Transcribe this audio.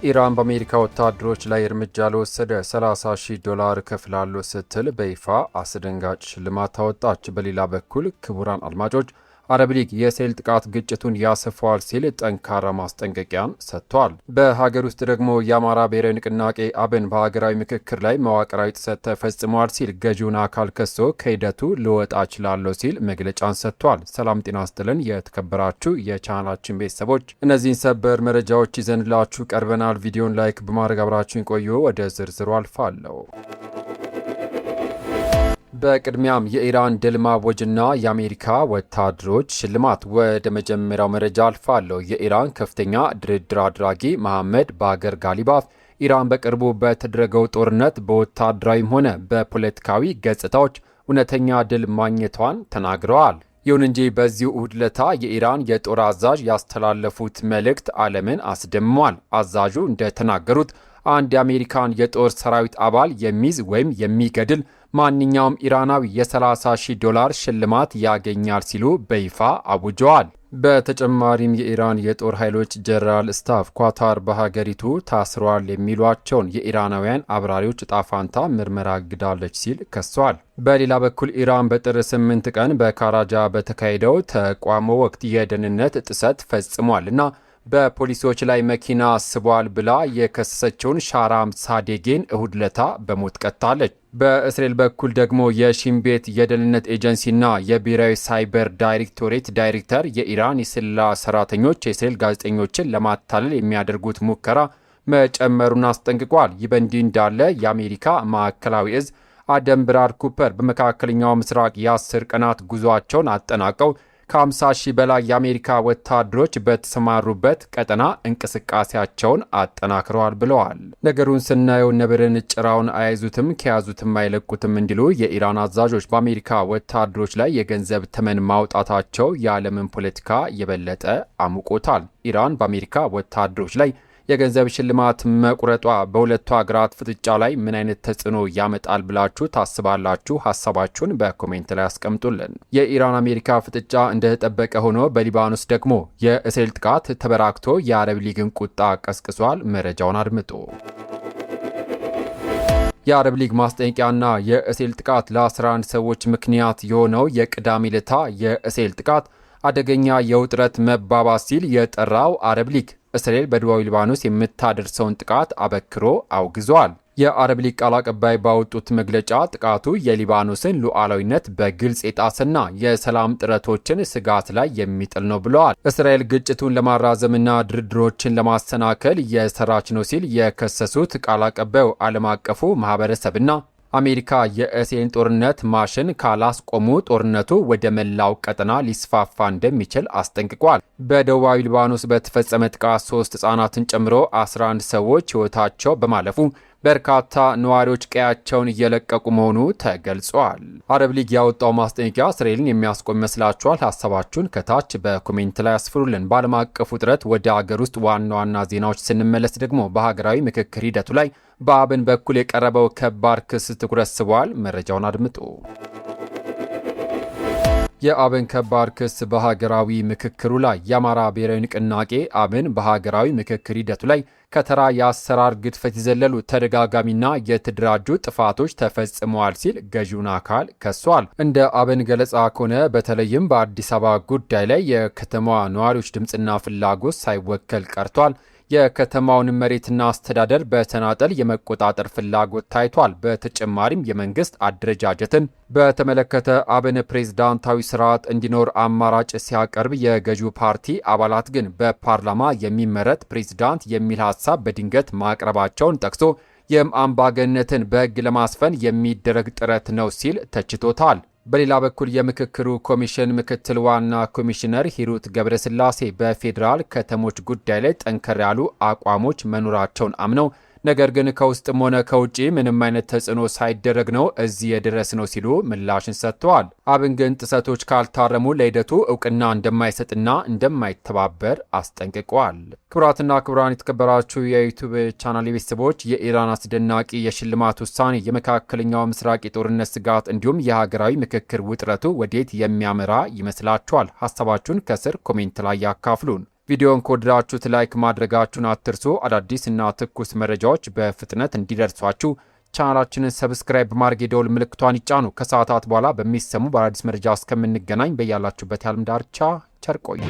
ኢራን በአሜሪካ ወታደሮች ላይ እርምጃ ለወሰደ $30,000 እከፍላለሁ ስትል በይፋ አስደንጋጭ ሽልማት አወጣች። በሌላ በኩል ክቡራን አድማጮች፣ አረብ ሊግ የእስራኤል ጥቃት ግጭቱን ያሰፋዋል ሲል ጠንካራ ማስጠንቀቂያን ሰጥቷል። በሀገር ውስጥ ደግሞ የአማራ ብሔራዊ ንቅናቄ አብን በሀገራዊ ምክክር ላይ መዋቅራዊ ጥሰት ተፈጽሟል ሲል ገዢውን አካል ከሶ ከሂደቱ ልወጣ እችላለሁ ሲል መግለጫን ሰጥቷል። ሰላም ጤና ይስጥልን የተከበራችሁ የቻናላችን ቤተሰቦች፣ እነዚህን ሰበር መረጃዎች ይዘንላችሁ ቀርበናል። ቪዲዮን ላይክ በማድረግ አብራችሁን ቆዩ። ወደ ዝርዝሩ አልፋለሁ። በቅድሚያም የኢራን ድል ማወጅና የአሜሪካ ወታደሮች ሽልማት። ወደ መጀመሪያው መረጃ አልፋለሁ። የኢራን ከፍተኛ ድርድር አድራጊ መሐመድ ባገር ጋሊባፍ ኢራን በቅርቡ በተደረገው ጦርነት በወታደራዊም ሆነ በፖለቲካዊ ገጽታዎች እውነተኛ ድል ማግኘቷን ተናግረዋል። ይሁን እንጂ በዚሁ እሁድ ዕለት የኢራን የጦር አዛዥ ያስተላለፉት መልእክት ዓለምን አስደምሟል። አዛዡ እንደተናገሩት አንድ የአሜሪካን የጦር ሰራዊት አባል የሚይዝ ወይም የሚገድል ማንኛውም ኢራናዊ $30,000 ሽልማት ያገኛል ሲሉ በይፋ አውጀዋል። በተጨማሪም የኢራን የጦር ኃይሎች ጀነራል ስታፍ ኳታር በሀገሪቱ ታስረዋል የሚሏቸውን የኢራናውያን አብራሪዎች ዕጣ ፈንታ ምርመራ አግዳለች ሲል ከሷል። በሌላ በኩል ኢራን በጥር 8 ቀን በካራጃ በተካሄደው ተቋሞ ወቅት የደህንነት ጥሰት ፈጽሟል እና በፖሊሶች ላይ መኪና ስቧል ብላ የከሰሰችውን ሻራም ሳዴጌን እሁድ ለታ በሞት ቀጣለች። በእስራኤል በኩል ደግሞ የሺን ቤት የደህንነት ኤጀንሲና የብሔራዊ ሳይበር ዳይሬክቶሬት ዳይሬክተር የኢራን የስለላ ሰራተኞች የእስራኤል ጋዜጠኞችን ለማታለል የሚያደርጉት ሙከራ መጨመሩን አስጠንቅቋል። ይህ በእንዲህ እንዳለ የአሜሪካ ማዕከላዊ እዝ አደም ብራድ ኩፐር በመካከለኛው ምስራቅ የ10 ቀናት ጉዟቸውን አጠናቀው ከ50,000 በላይ የአሜሪካ ወታደሮች በተሰማሩበት ቀጠና እንቅስቃሴያቸውን አጠናክረዋል ብለዋል። ነገሩን ስናየው ነብርን ጭራውን አያይዙትም ከያዙትም አይለቁትም እንዲሉ የኢራን አዛዦች በአሜሪካ ወታደሮች ላይ የገንዘብ ተመን ማውጣታቸው የዓለምን ፖለቲካ የበለጠ አሙቆታል። ኢራን በአሜሪካ ወታደሮች ላይ የገንዘብ ሽልማት መቁረጧ በሁለቱ ሀገራት ፍጥጫ ላይ ምን አይነት ተጽዕኖ ያመጣል ብላችሁ ታስባላችሁ? ሀሳባችሁን በኮሜንት ላይ አስቀምጡልን። የኢራን አሜሪካ ፍጥጫ እንደተጠበቀ ሆኖ በሊባኖስ ደግሞ የእስራኤል ጥቃት ተበራክቶ የአረብ ሊግን ቁጣ ቀስቅሷል። መረጃውን አድምጡ። የአረብ ሊግ ማስጠንቀቂያና የእስራኤል ጥቃት ለ11 ሰዎች ምክንያት የሆነው የቅዳሜ ዕለት የእስራኤል ጥቃት አደገኛ የውጥረት መባባስ ሲል የጠራው አረብ ሊግ እስራኤል በደቡባዊ ሊባኖስ የምታደርሰውን ጥቃት አበክሮ አውግዟል። የአረብ ሊግ ቃል አቀባይ ባወጡት መግለጫ ጥቃቱ የሊባኖስን ሉዓላዊነት በግልጽ የጣሰና የሰላም ጥረቶችን ስጋት ላይ የሚጥል ነው ብለዋል። እስራኤል ግጭቱን ለማራዘምና ድርድሮችን ለማሰናከል እየሰራች ነው ሲል የከሰሱት ቃል አቀባዩ ዓለም አቀፉ ማህበረሰብና አሜሪካ የእስራኤልን ጦርነት ማሽን ካላስቆሙ ጦርነቱ ወደ መላው ቀጠና ሊስፋፋ እንደሚችል አስጠንቅቋል። በደቡባዊ ሊባኖስ በተፈጸመ ጥቃት 3 ሕፃናትን ጨምሮ 11 ሰዎች ሕይወታቸው በማለፉ በርካታ ነዋሪዎች ቀያቸውን እየለቀቁ መሆኑ ተገልጿል። አረብ ሊግ ያወጣው ማስጠንቀቂያ እስራኤልን የሚያስቆም ይመስላችኋል? ሀሳባችሁን ከታች በኮሜንት ላይ አስፍሩልን። በዓለም አቀፉ ውጥረት ወደ አገር ውስጥ ዋና ዋና ዜናዎች ስንመለስ ደግሞ በሀገራዊ ምክክር ሂደቱ ላይ በአብን በኩል የቀረበው ከባድ ክስ ትኩረት ስቧል። መረጃውን አድምጡ። የአብን ከባድ ክስ በሀገራዊ ምክክሩ ላይ የአማራ ብሔራዊ ንቅናቄ አብን በሀገራዊ ምክክር ሂደቱ ላይ ከተራ የአሰራር ግድፈት የዘለሉ ተደጋጋሚና የተደራጁ ጥፋቶች ተፈጽመዋል ሲል ገዢውን አካል ከሷል። እንደ አብን ገለጻ ከሆነ በተለይም በአዲስ አበባ ጉዳይ ላይ የከተማዋ ነዋሪዎች ድምፅና ፍላጎት ሳይወከል ቀርቷል። የከተማውን መሬትና አስተዳደር በተናጠል የመቆጣጠር ፍላጎት ታይቷል። በተጨማሪም የመንግስት አደረጃጀትን በተመለከተ አብን ፕሬዝዳንታዊ ስርዓት እንዲኖር አማራጭ ሲያቀርብ የገዢው ፓርቲ አባላት ግን በፓርላማ የሚመረጥ ፕሬዝዳንት የሚል ሀሳብ በድንገት ማቅረባቸውን ጠቅሶ የአምባገነትን በሕግ ለማስፈን የሚደረግ ጥረት ነው ሲል ተችቶታል። በሌላ በኩል የምክክሩ ኮሚሽን ምክትል ዋና ኮሚሽነር ሂሩት ገብረስላሴ በፌዴራል ከተሞች ጉዳይ ላይ ጠንከር ያሉ አቋሞች መኖራቸውን አምነው ነገር ግን ከውስጥም ሆነ ከውጪ ምንም አይነት ተጽዕኖ ሳይደረግ ነው እዚህ የደረስ ነው ሲሉ ምላሽን ሰጥተዋል። አብን ግን ጥሰቶች ካልታረሙ ለሂደቱ እውቅና እንደማይሰጥና እንደማይተባበር አስጠንቅቋል። ክቡራትና ክቡራን የተከበራችሁ የዩቲዩብ ቻናል ቤተሰቦች የኢራን አስደናቂ የሽልማት ውሳኔ የመካከለኛው ምስራቅ የጦርነት ስጋት እንዲሁም የሀገራዊ ምክክር ውጥረቱ ወዴት የሚያመራ ይመስላችኋል? ሀሳባችሁን ከስር ኮሜንት ላይ ያካፍሉን። ቪዲዮን ከወደዳችሁት ላይክ ማድረጋችሁን አትርሱ። አዳዲስ እና ትኩስ መረጃዎች በፍጥነት እንዲደርሷችሁ ቻናላችንን ሰብስክራይብ በማድረግ የደወል ምልክቷን ይጫኑ። ከሰዓታት በኋላ በሚሰሙ በአዳዲስ መረጃ እስከምንገናኝ በያላችሁበት የዓለም ዳርቻ ቸር ቆዩ።